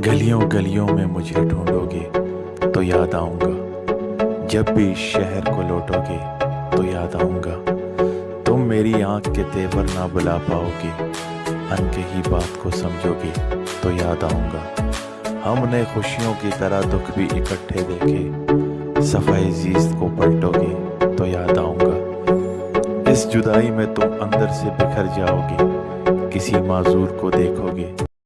गलियों गलियों में मुझे ढूंढोगे तो याद आऊँगा। जब भी इस शहर को लौटोगे तो याद आऊँगा। तुम मेरी आँख के तेवर ना बुला पाओगे, अनकही बात को समझोगे तो याद आऊँगा। हमने खुशियों की तरह दुख भी इकट्ठे देखे, सफ़ाई ज़ीस्त को पलटोगे तो याद आऊँगा। इस जुदाई में तुम अंदर से बिखर जाओगे, किसी माजूर को देखोगे